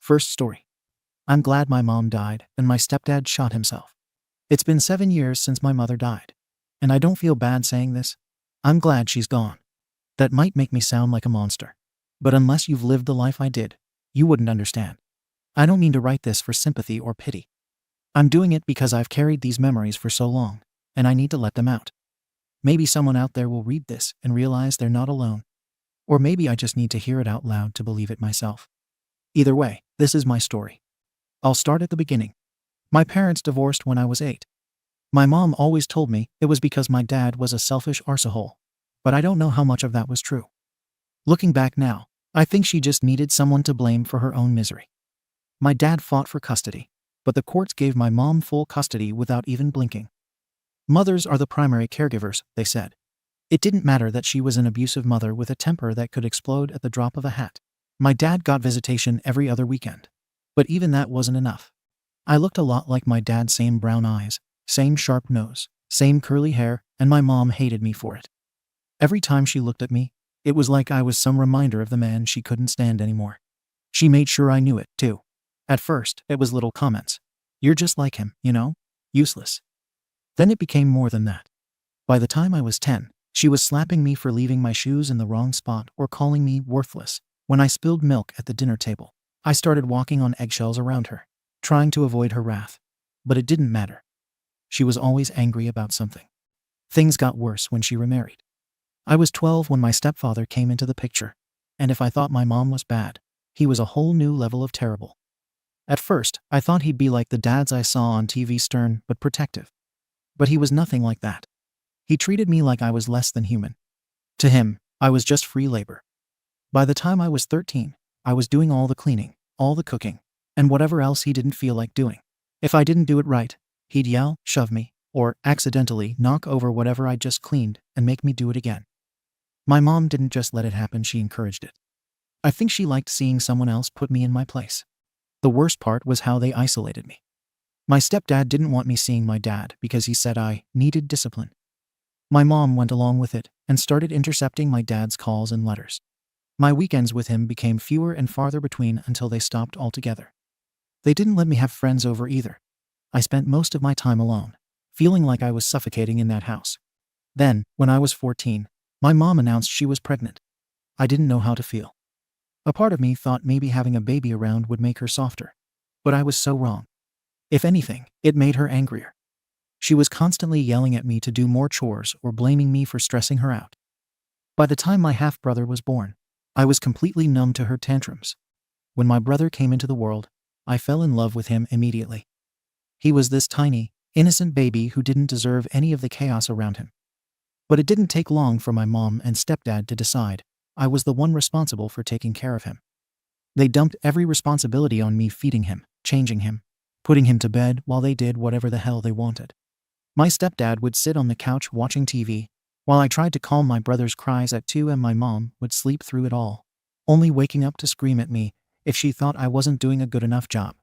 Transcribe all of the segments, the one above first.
First story. I'm glad my mom died and my stepdad shot himself. It's been 7 years since my mother died. And I don't feel bad saying this. I'm glad she's gone. That might make me sound like a monster. But unless you've lived the life I did, you wouldn't understand. I don't mean to write this for sympathy or pity. I'm doing it because I've carried these memories for so long, and I need to let them out. Maybe someone out there will read this and realize they're not alone. Or maybe I just need to hear it out loud to believe it myself. Either way, this is my story. I'll start at the beginning. My parents divorced when I was 8. My mom always told me it was because my dad was a selfish arsehole, but I don't know how much of that was true. Looking back now, I think she just needed someone to blame for her own misery. My dad fought for custody, but the courts gave my mom full custody without even blinking. Mothers are the primary caregivers, they said. It didn't matter that she was an abusive mother with a temper that could explode at the drop of a hat. My dad got visitation every other weekend. But even that wasn't enough. I looked a lot like my dad, same brown eyes, same sharp nose, same curly hair, and my mom hated me for it. Every time she looked at me, it was like I was some reminder of the man she couldn't stand anymore. She made sure I knew it, too. At first, it was little comments. You're just like him, you know? Useless. Then it became more than that. By the time I was 10, she was slapping me for leaving my shoes in the wrong spot or calling me worthless. When I spilled milk at the dinner table, I started walking on eggshells around her, trying to avoid her wrath. But it didn't matter. She was always angry about something. Things got worse when she remarried. I was 12 when my stepfather came into the picture, and if I thought my mom was bad, he was a whole new level of terrible. At first, I thought he'd be like the dads I saw on TV, stern but protective. But he was nothing like that. He treated me like I was less than human. To him, I was just free labor. By the time I was 13, I was doing all the cleaning, all the cooking, and whatever else he didn't feel like doing. If I didn't do it right, he'd yell, shove me, or accidentally knock over whatever I'd just cleaned and make me do it again. My mom didn't just let it happen, she encouraged it. I think she liked seeing someone else put me in my place. The worst part was how they isolated me. My stepdad didn't want me seeing my dad because he said I needed discipline. My mom went along with it and started intercepting my dad's calls and letters. My weekends with him became fewer and farther between until they stopped altogether. They didn't let me have friends over either. I spent most of my time alone, feeling like I was suffocating in that house. Then, when I was 14, my mom announced she was pregnant. I didn't know how to feel. A part of me thought maybe having a baby around would make her softer. But I was so wrong. If anything, it made her angrier. She was constantly yelling at me to do more chores or blaming me for stressing her out. By the time my half-brother was born, I was completely numb to her tantrums. When my brother came into the world, I fell in love with him immediately. He was this tiny, innocent baby who didn't deserve any of the chaos around him. But it didn't take long for my mom and stepdad to decide I was the one responsible for taking care of him. They dumped every responsibility on me, feeding him, changing him, putting him to bed while they did whatever the hell they wanted. My stepdad would sit on the couch watching TV, while I tried to calm my brother's cries at 2 and my mom would sleep through it all, only waking up to scream at me if she thought I wasn't doing a good enough job.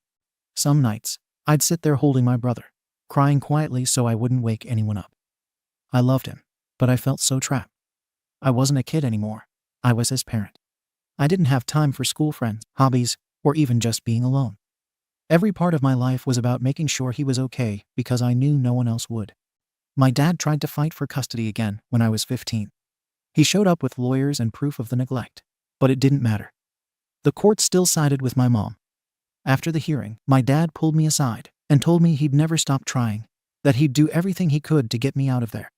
Some nights, I'd sit there holding my brother, crying quietly so I wouldn't wake anyone up. I loved him, but I felt so trapped. I wasn't a kid anymore. I was his parent. I didn't have time for school friends, hobbies, or even just being alone. Every part of my life was about making sure he was okay because I knew no one else would. My dad tried to fight for custody again when I was 15. He showed up with lawyers and proof of the neglect, but it didn't matter. The court still sided with my mom. After the hearing, my dad pulled me aside and told me he'd never stop trying, that he'd do everything he could to get me out of there.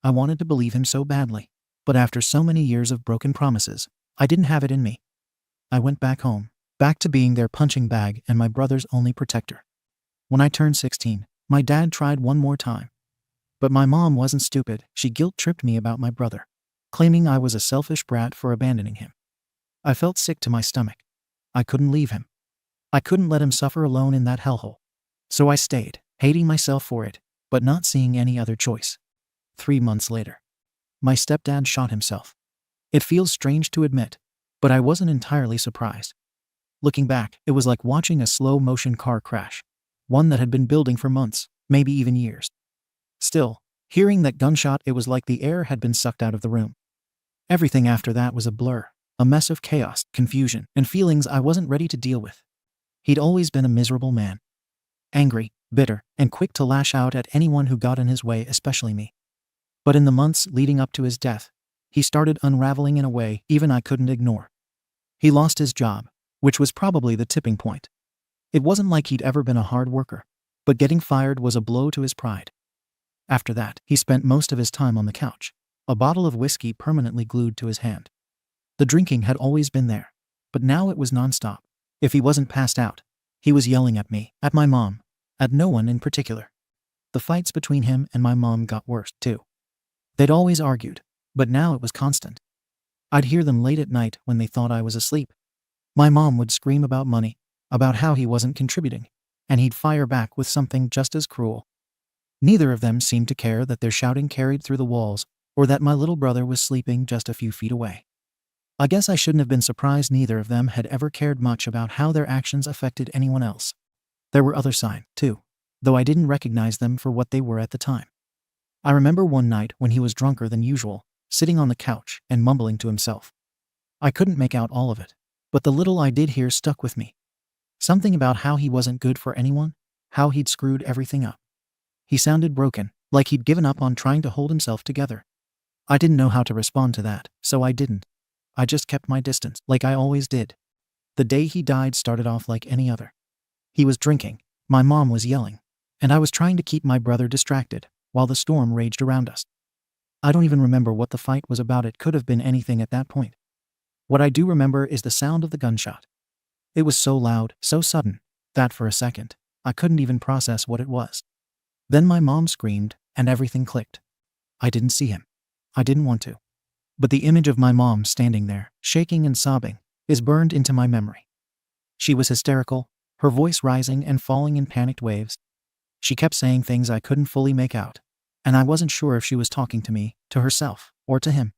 I wanted to believe him so badly, but after so many years of broken promises, I didn't have it in me. I went back home, back to being their punching bag and my brother's only protector. When I turned 16, my dad tried one more time. But my mom wasn't stupid. She guilt-tripped me about my brother, claiming I was a selfish brat for abandoning him. I felt sick to my stomach. I couldn't leave him. I couldn't let him suffer alone in that hellhole. So I stayed, hating myself for it, but not seeing any other choice. 3 months later, my stepdad shot himself. It feels strange to admit, but I wasn't entirely surprised. Looking back, it was like watching a slow-motion car crash, one that had been building for months, maybe even years. Still, hearing that gunshot, it was like the air had been sucked out of the room. Everything after that was a blur, a mess of chaos, confusion, and feelings I wasn't ready to deal with. He'd always been a miserable man. Angry, bitter, and quick to lash out at anyone who got in his way, especially me. But in the months leading up to his death, he started unraveling in a way even I couldn't ignore. He lost his job, which was probably the tipping point. It wasn't like he'd ever been a hard worker, but getting fired was a blow to his pride. After that, he spent most of his time on the couch, a bottle of whiskey permanently glued to his hand. The drinking had always been there, but now it was nonstop. If he wasn't passed out, he was yelling at me, at my mom, at no one in particular. The fights between him and my mom got worse, too. They'd always argued, but now it was constant. I'd hear them late at night when they thought I was asleep. My mom would scream about money, about how he wasn't contributing, and he'd fire back with something just as cruel. Neither of them seemed to care that their shouting carried through the walls, or that my little brother was sleeping just a few feet away. I guess I shouldn't have been surprised neither of them had ever cared much about how their actions affected anyone else. There were other signs, too, though I didn't recognize them for what they were at the time. I remember one night when he was drunker than usual, sitting on the couch and mumbling to himself. I couldn't make out all of it, but the little I did hear stuck with me. Something about how he wasn't good for anyone, how he'd screwed everything up. He sounded broken, like he'd given up on trying to hold himself together. I didn't know how to respond to that, so I didn't. I just kept my distance, like I always did. The day he died started off like any other. He was drinking, my mom was yelling, and I was trying to keep my brother distracted while the storm raged around us. I don't even remember what the fight was about. It could have been anything at that point. What I do remember is the sound of the gunshot. It was so loud, so sudden, that for a second, I couldn't even process what it was. Then my mom screamed, and everything clicked. I didn't see him. I didn't want to. But the image of my mom standing there, shaking and sobbing, is burned into my memory. She was hysterical, her voice rising and falling in panicked waves. She kept saying things I couldn't fully make out, and I wasn't sure if she was talking to me, to herself, or to him.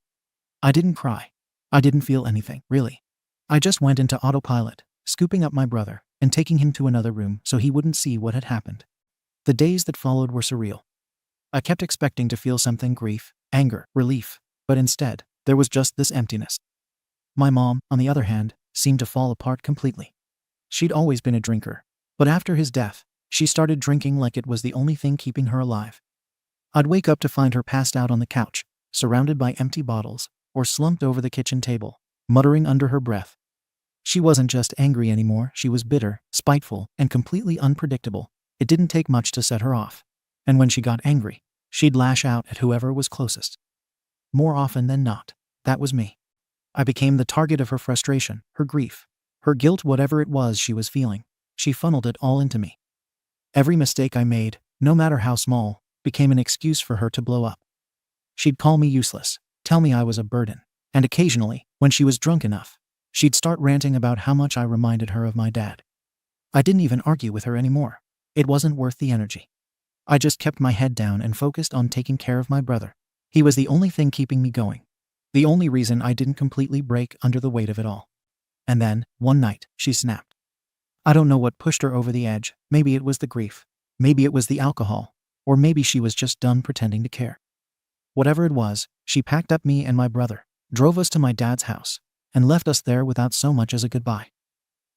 I didn't cry. I didn't feel anything, really. I just went into autopilot, scooping up my brother and taking him to another room so he wouldn't see what had happened. The days that followed were surreal. I kept expecting to feel something: grief, anger, relief, but instead, there was just this emptiness. My mom, on the other hand, seemed to fall apart completely. She'd always been a drinker, but after his death, she started drinking like it was the only thing keeping her alive. I'd wake up to find her passed out on the couch, surrounded by empty bottles, or slumped over the kitchen table, muttering under her breath. She wasn't just angry anymore, she was bitter, spiteful, and completely unpredictable. It didn't take much to set her off. And when she got angry, she'd lash out at whoever was closest. More often than not, that was me. I became the target of her frustration, her grief, her guilt, whatever it was she was feeling. She funneled it all into me. Every mistake I made, no matter how small, became an excuse for her to blow up. She'd call me useless, tell me I was a burden, and occasionally, when she was drunk enough, she'd start ranting about how much I reminded her of my dad. I didn't even argue with her anymore. It wasn't worth the energy. I just kept my head down and focused on taking care of my brother. He was the only thing keeping me going. The only reason I didn't completely break under the weight of it all. And then, one night, she snapped. I don't know what pushed her over the edge. Maybe it was the grief. Maybe it was the alcohol. Or maybe she was just done pretending to care. Whatever it was, she packed up me and my brother, drove us to my dad's house, and left us there without so much as a goodbye.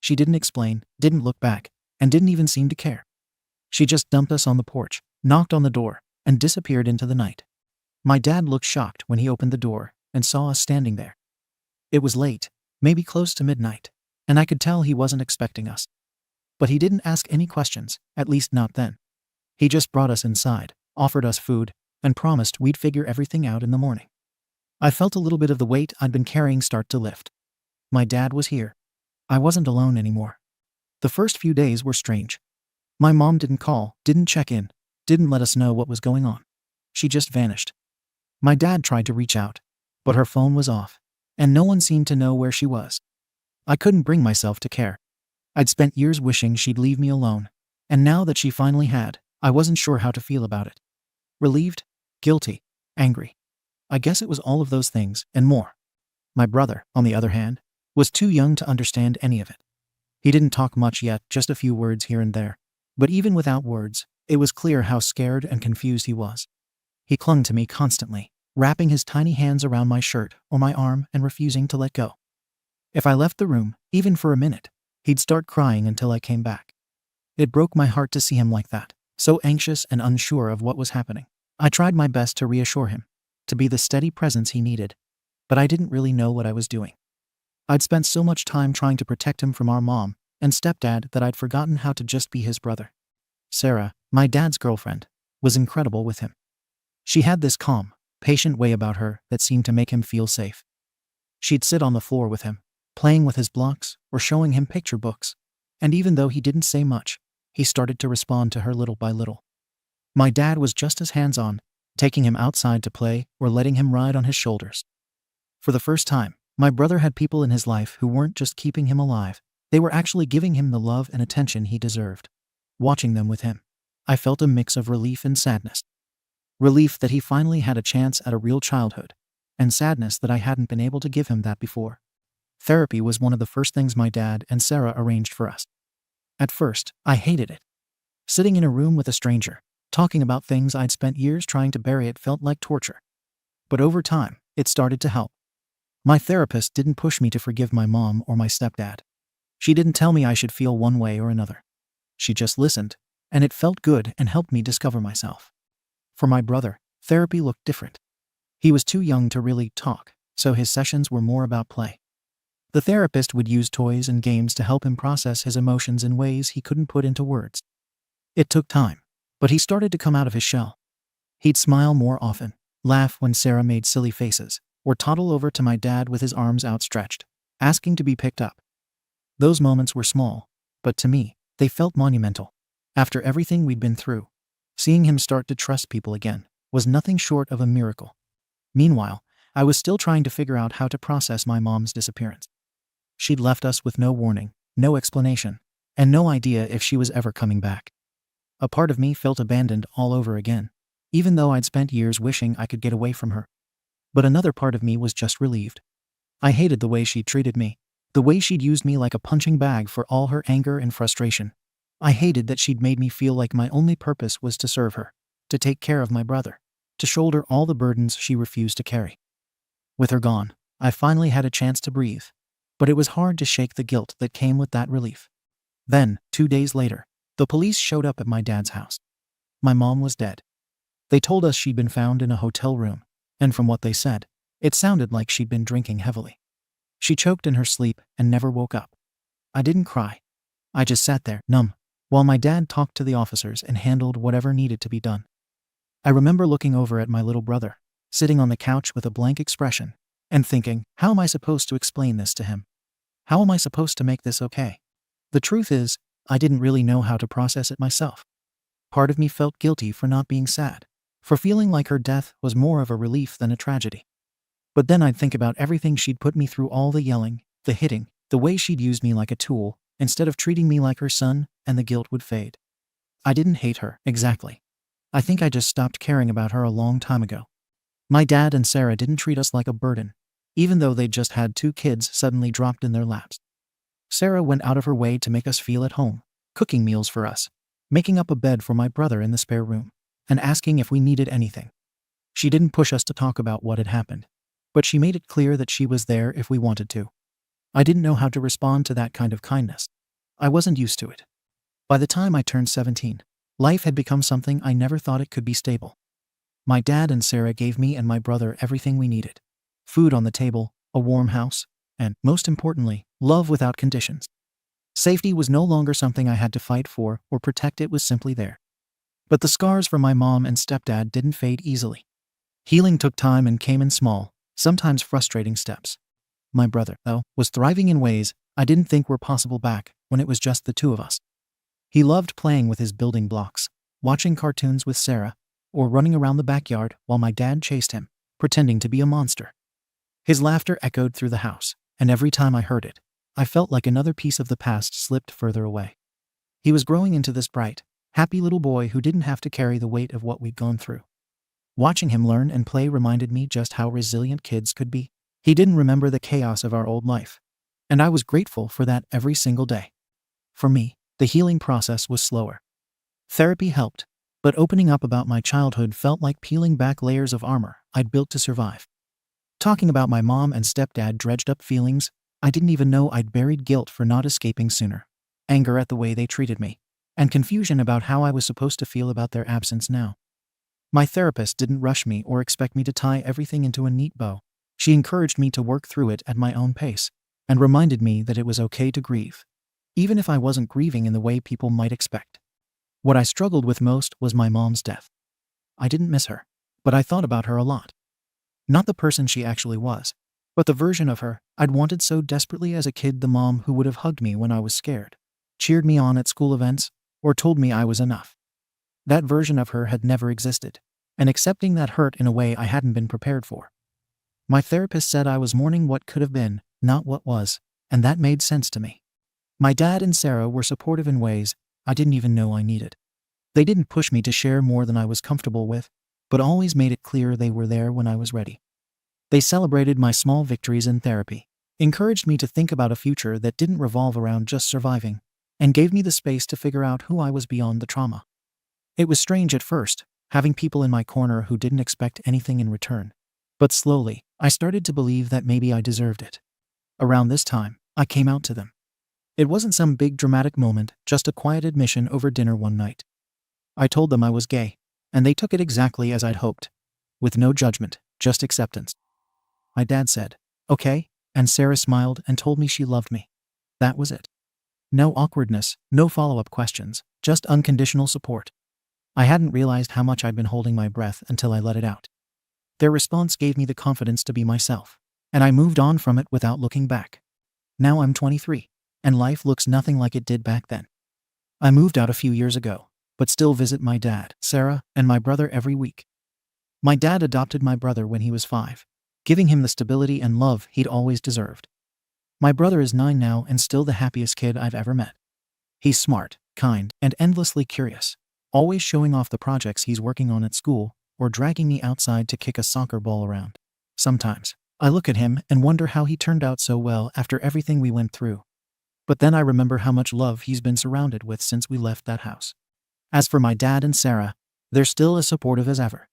She didn't explain, didn't look back, and didn't even seem to care. She just dumped us on the porch, knocked on the door, and disappeared into the night. My dad looked shocked when he opened the door and saw us standing there. It was late, maybe close to midnight, and I could tell he wasn't expecting us. But he didn't ask any questions, at least not then. He just brought us inside, offered us food, and promised we'd figure everything out in the morning. I felt a little bit of the weight I'd been carrying start to lift. My dad was here. I wasn't alone anymore. The first few days were strange. My mom didn't call, didn't check in, didn't let us know what was going on. She just vanished. My dad tried to reach out, but her phone was off, and no one seemed to know where she was. I couldn't bring myself to care. I'd spent years wishing she'd leave me alone, and now that she finally had, I wasn't sure how to feel about it. Relieved, guilty, angry. I guess it was all of those things, and more. My brother, on the other hand, was too young to understand any of it. He didn't talk much yet, just a few words here and there. But even without words, it was clear how scared and confused he was. He clung to me constantly, wrapping his tiny hands around my shirt or my arm and refusing to let go. If I left the room, even for a minute, He'd start crying until I came back. It broke my heart to see him like that, so anxious and unsure of what was happening. I tried my best to reassure him, to be the steady presence he needed, but I didn't really know what I was doing. I'd spent so much time trying to protect him from our mom and stepdad that I'd forgotten how to just be his brother. Sarah, my dad's girlfriend, was incredible with him. She had this calm, patient way about her that seemed to make him feel safe. She'd sit on the floor with him, playing with his blocks or showing him picture books, and even though he didn't say much, he started to respond to her little by little. My dad was just as hands-on, taking him outside to play or letting him ride on his shoulders. For the first time, my brother had people in his life who weren't just keeping him alive, they were actually giving him the love and attention he deserved. Watching them with him, I felt a mix of relief and sadness. Relief that he finally had a chance at a real childhood, and sadness that I hadn't been able to give him that before. Therapy was one of the first things my dad and Sarah arranged for us. At first, I hated it. Sitting in a room with a stranger, talking about things I'd spent years trying to bury, it felt like torture. But over time, it started to help. My therapist didn't push me to forgive my mom or my stepdad. She didn't tell me I should feel one way or another. She just listened, and it felt good and helped me discover myself. For my brother, therapy looked different. He was too young to really talk, so his sessions were more about play. The therapist would use toys and games to help him process his emotions in ways he couldn't put into words. It took time, but he started to come out of his shell. He'd smile more often, laugh when Sarah made silly faces, or toddle over to my dad with his arms outstretched, asking to be picked up. Those moments were small, but to me, they felt monumental. After everything we'd been through, seeing him start to trust people again was nothing short of a miracle. Meanwhile, I was still trying to figure out how to process my mom's disappearance. She'd left us with no warning, no explanation, and no idea if she was ever coming back. A part of me felt abandoned all over again, even though I'd spent years wishing I could get away from her. But another part of me was just relieved. I hated the way she treated me, the way she'd used me like a punching bag for all her anger and frustration. I hated that she'd made me feel like my only purpose was to serve her, to take care of my brother, to shoulder all the burdens she refused to carry. With her gone, I finally had a chance to breathe, but it was hard to shake the guilt that came with that relief. Then, 2 days later, the police showed up at my dad's house. My mom was dead. They told us she'd been found in a hotel room, and from what they said, it sounded like she'd been drinking heavily. She choked in her sleep and never woke up. I didn't cry. I just sat there, numb, while my dad talked to the officers and handled whatever needed to be done. I remember looking over at my little brother, sitting on the couch with a blank expression, and thinking, how am I supposed to explain this to him? How am I supposed to make this okay? The truth is, I didn't really know how to process it myself. Part of me felt guilty for not being sad, for feeling like her death was more of a relief than a tragedy. But then I'd think about everything she'd put me through, all the yelling, the hitting, the way she'd used me like a tool, instead of treating me like her son, and the guilt would fade. I didn't hate her, exactly. I think I just stopped caring about her a long time ago. My dad and Sarah didn't treat us like a burden, even though they'd just had 2 kids suddenly dropped in their laps. Sarah went out of her way to make us feel at home, cooking meals for us, making up a bed for my brother in the spare room, and asking if we needed anything. She didn't push us to talk about what had happened, but she made it clear that she was there if we wanted to. I didn't know how to respond to that kind of kindness. I wasn't used to it. By the time I turned 17, life had become something I never thought it could be stable. My dad and Sarah gave me and my brother everything we needed. Food on the table, a warm house, and, most importantly, love without conditions. Safety was no longer something I had to fight for or protect, it was simply there. But the scars from my mom and stepdad didn't fade easily. Healing took time and came in small, sometimes frustrating steps. My brother, though, was thriving in ways I didn't think were possible back when it was just the 2 of us. He loved playing with his building blocks, watching cartoons with Sarah, or running around the backyard while my dad chased him, pretending to be a monster. His laughter echoed through the house, and every time I heard it, I felt like another piece of the past slipped further away. He was growing into this bright, happy little boy who didn't have to carry the weight of what we'd gone through. Watching him learn and play reminded me just how resilient kids could be. He didn't remember the chaos of our old life, and I was grateful for that every single day. For me, the healing process was slower. Therapy helped, but opening up about my childhood felt like peeling back layers of armor I'd built to survive. Talking about my mom and stepdad dredged up feelings I didn't even know I'd buried guilt for not escaping sooner, anger at the way they treated me, and confusion about how I was supposed to feel about their absence now. My therapist didn't rush me or expect me to tie everything into a neat bow. She encouraged me to work through it at my own pace, and reminded me that it was okay to grieve, even if I wasn't grieving in the way people might expect. What I struggled with most was my mom's death. I didn't miss her, but I thought about her a lot. Not the person she actually was, but the version of her I'd wanted so desperately as a kid, the mom who would have hugged me when I was scared, cheered me on at school events, or told me I was enough. That version of her had never existed, and accepting that hurt in a way I hadn't been prepared for. My therapist said I was mourning what could have been, not what was, and that made sense to me. My dad and Sarah were supportive in ways I didn't even know I needed. They didn't push me to share more than I was comfortable with, but always made it clear they were there when I was ready. They celebrated my small victories in therapy, encouraged me to think about a future that didn't revolve around just surviving, and gave me the space to figure out who I was beyond the trauma. It was strange at first, having people in my corner who didn't expect anything in return. But slowly, I started to believe that maybe I deserved it. Around this time, I came out to them. It wasn't some big dramatic moment, just a quiet admission over dinner one night. I told them I was gay, and they took it exactly as I'd hoped, with no judgment, just acceptance. My dad said, "Okay," and Sarah smiled and told me she loved me. That was it. No awkwardness, no follow-up questions, just unconditional support. I hadn't realized how much I'd been holding my breath until I let it out. Their response gave me the confidence to be myself, and I moved on from it without looking back. Now I'm 23, and life looks nothing like it did back then. I moved out a few years ago, but still visit my dad, Sarah, and my brother every week. My dad adopted my brother when he was 5, giving him the stability and love he'd always deserved. My brother is 9 now and still the happiest kid I've ever met. He's smart, kind, and endlessly curious, always showing off the projects he's working on at school, or dragging me outside to kick a soccer ball around. Sometimes, I look at him and wonder how he turned out so well after everything we went through. But then I remember how much love he's been surrounded with since we left that house. As for my dad and Sarah, they're still as supportive as ever.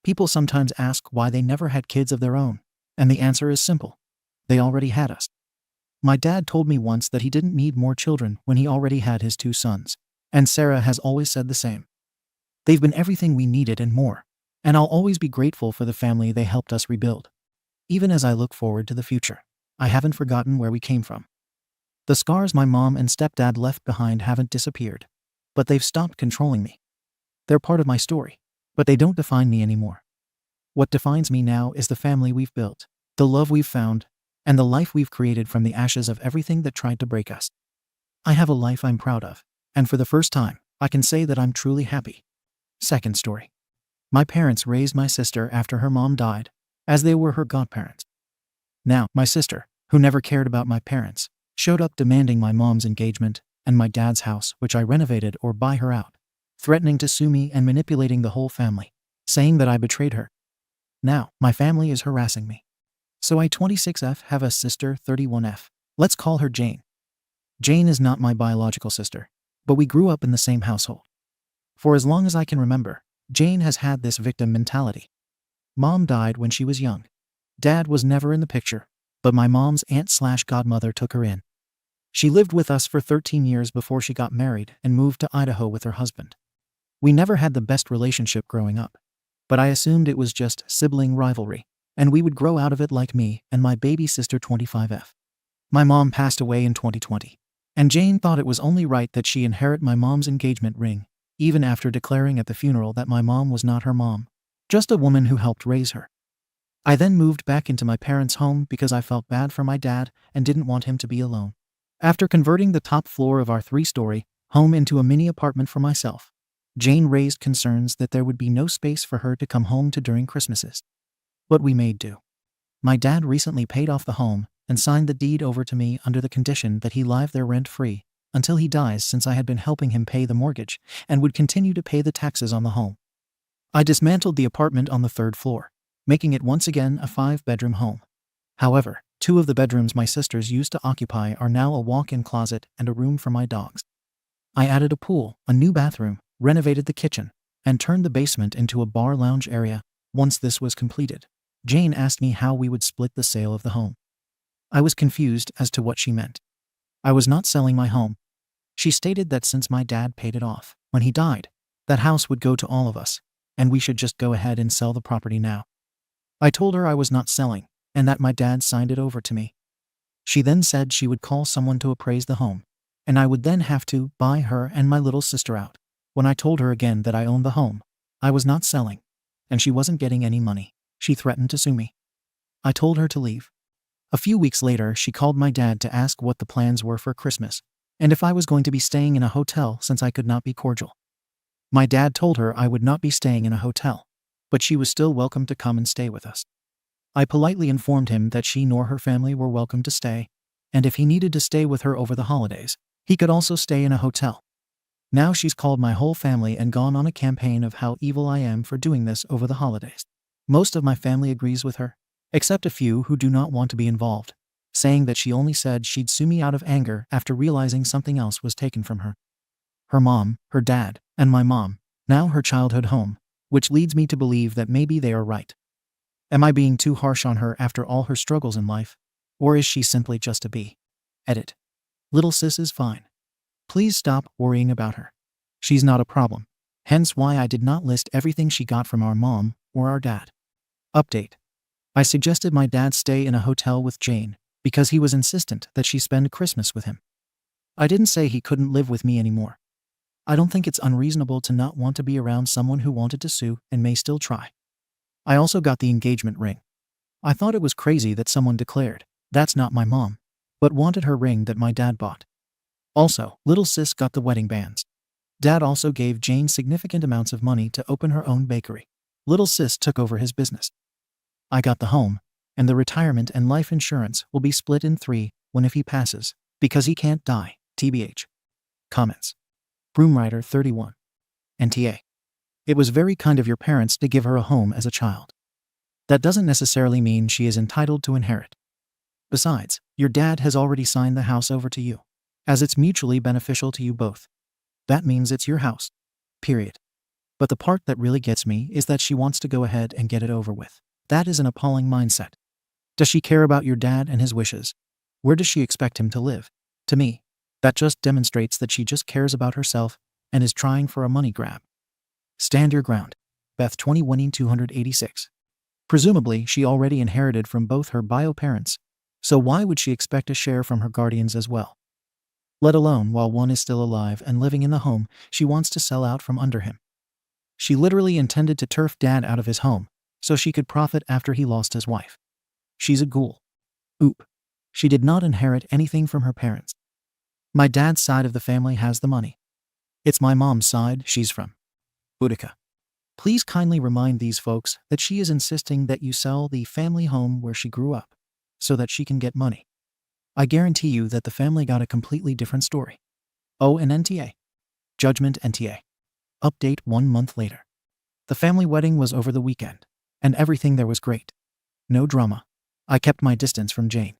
People sometimes ask why they never had kids of their own, and the answer is simple. They already had us. My dad told me once that he didn't need more children when he already had his 2 sons, and Sarah has always said the same. They've been everything we needed and more, and I'll always be grateful for the family they helped us rebuild. Even as I look forward to the future, I haven't forgotten where we came from. The scars my mom and stepdad left behind haven't disappeared, but they've stopped controlling me. They're part of my story, but they don't define me anymore. What defines me now is the family we've built, the love we've found, and the life we've created from the ashes of everything that tried to break us. I have a life I'm proud of, and for the first time, I can say that I'm truly happy. Second story. My parents raised my sister after her mom died, as they were her godparents. Now, my sister, who never cared about my parents, showed up demanding my mom's engagement and my dad's house, which I renovated, or buy her out, threatening to sue me and manipulating the whole family, saying that I betrayed her. Now, my family is harassing me. So I, 26F, have a sister, 31F. Let's call her Jane. Jane is not my biological sister, but we grew up in the same household. For as long as I can remember, Jane has had this victim mentality. Mom died when she was young. Dad was never in the picture, but my mom's aunt/godmother took her in. She lived with us for 13 years before she got married and moved to Idaho with her husband. We never had the best relationship growing up, but I assumed it was just sibling rivalry, and we would grow out of it like me and my baby sister, 25F. My mom passed away in 2020, and Jane thought it was only right that she inherit my mom's engagement ring, even after declaring at the funeral that my mom was not her mom, just a woman who helped raise her. I then moved back into my parents' home because I felt bad for my dad and didn't want him to be alone. After converting the top floor of our 3-story home into a mini apartment for myself, Jane raised concerns that there would be no space for her to come home to during Christmases. But we made do. My dad recently paid off the home and signed the deed over to me under the condition that he live there rent-free until he dies, since I had been helping him pay the mortgage and would continue to pay the taxes on the home. I dismantled the apartment on the 3rd floor, making it once again a 5-bedroom home. However, 2 of the bedrooms my sisters used to occupy are now a walk-in closet and a room for my dogs. I added a pool, a new bathroom, renovated the kitchen, and turned the basement into a bar lounge area. Once this was completed, Jane asked me how we would split the sale of the home. I was confused as to what she meant. I was not selling my home. She stated that since my dad paid it off when he died, that house would go to all of us, and we should just go ahead and sell the property now. I told her I was not selling, and that my dad signed it over to me. She then said she would call someone to appraise the home, and I would then have to buy her and my little sister out. When I told her again that I owned the home, I was not selling, and she wasn't getting any money, she threatened to sue me. I told her to leave. A few weeks later, she called my dad to ask what the plans were for Christmas, and if I was going to be staying in a hotel since I could not be cordial. My dad told her I would not be staying in a hotel, but she was still welcome to come and stay with us. I politely informed him that she nor her family were welcome to stay, and if he needed to stay with her over the holidays, he could also stay in a hotel. Now she's called my whole family and gone on a campaign of how evil I am for doing this over the holidays. Most of my family agrees with her, except a few who do not want to be involved, saying that she only said she'd sue me out of anger after realizing something else was taken from her. Her mom, her dad, and my mom, now her childhood home, which leads me to believe that maybe they are right. Am I being too harsh on her after all her struggles in life? Or is she simply just a bee? Edit. Little sis is fine. Please stop worrying about her. She's not a problem. Hence why I did not list everything she got from our mom or our dad. Update. I suggested my dad stay in a hotel with Jane because he was insistent that she spend Christmas with him. I didn't say he couldn't live with me anymore. I don't think it's unreasonable to not want to be around someone who wanted to sue and may still try. I also got the engagement ring. I thought it was crazy that someone declared, "That's not my mom," but wanted her ring that my dad bought. Also, little sis got the wedding bands. Dad also gave Jane significant amounts of money to open her own bakery. Little sis took over his business. I got the home, and the retirement and life insurance will be split in 3 when if he passes, because he can't die, TBH. Comments. Broomrider 31. NTA. It was very kind of your parents to give her a home as a child. That doesn't necessarily mean she is entitled to inherit. Besides, your dad has already signed the house over to you, as it's mutually beneficial to you both. That means it's your house. Period. But the part that really gets me is that she wants to go ahead and get it over with. That is an appalling mindset. Does she care about your dad and his wishes? Where does she expect him to live? To me, that just demonstrates that she just cares about herself and is trying for a money grab. Stand your ground. Beth 20-286. Presumably, she already inherited from both her bio parents, so why would she expect a share from her guardians as well? Let alone while one is still alive and living in the home she wants to sell out from under him. She literally intended to turf dad out of his home, so she could profit after he lost his wife. She's a ghoul. Oop. She did not inherit anything from her parents. My dad's side of the family has the money. It's my mom's side she's from. Boudica. Please kindly remind these folks that she is insisting that you sell the family home where she grew up, so that she can get money. I guarantee you that the family got a completely different story. Oh, and NTA. Judgment NTA. Update 1 month later. The family wedding was over the weekend, and everything there was great. No drama. I kept my distance from Jane.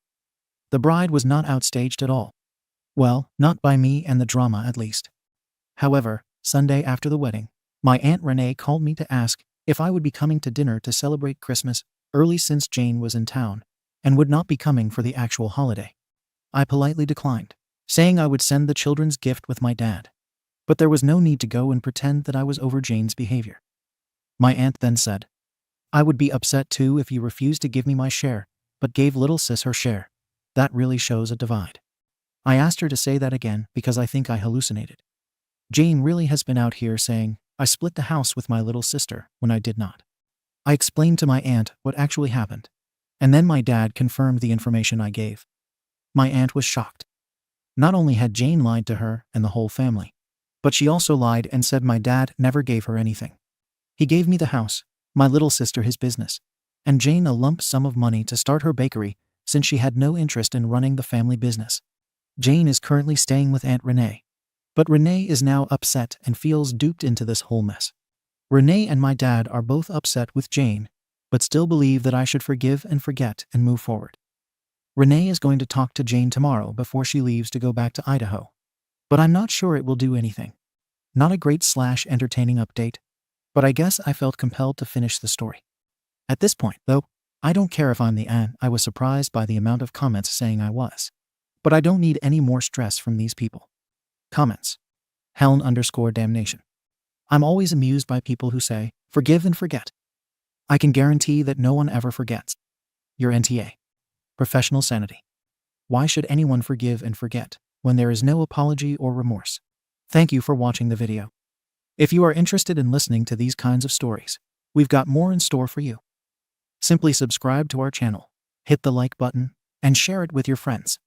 The bride was not outstaged at all. Well, not by me and the drama at least. However, Sunday after the wedding, my Aunt Renee called me to ask if I would be coming to dinner to celebrate Christmas early since Jane was in town and would not be coming for the actual holiday. I politely declined, saying I would send the children's gift with my dad. But there was no need to go and pretend that I was over Jane's behavior. My aunt then said, I would be upset too if you refused to give me my share, but gave little sis her share. That really shows a divide. I asked her to say that again because I think I hallucinated. Jane really has been out here saying, I split the house with my little sister when I did not. I explained to my aunt what actually happened, and then my dad confirmed the information I gave. My aunt was shocked. Not only had Jane lied to her and the whole family, but she also lied and said my dad never gave her anything. He gave me the house, my little sister his business, and Jane a lump sum of money to start her bakery since she had no interest in running the family business. Jane is currently staying with Aunt Renee, but Renee is now upset and feels duped into this whole mess. Renee and my dad are both upset with Jane, but still believe that I should forgive and forget and move forward. Renee is going to talk to Jane tomorrow before she leaves to go back to Idaho, but I'm not sure it will do anything. Not a great / entertaining update, but I guess I felt compelled to finish the story. At this point, though, I don't care if I'm the an. I was surprised by the amount of comments saying I was. But I don't need any more stress from these people. Comments. Heln_damnation. I'm always amused by people who say, forgive and forget. I can guarantee that no one ever forgets. Your NTA. Professional sanity. Why should anyone forgive and forget when there is no apology or remorse? Thank you for watching the video. If you are interested in listening to these kinds of stories, we've got more in store for you. Simply subscribe to our channel, hit the like button, and share it with your friends.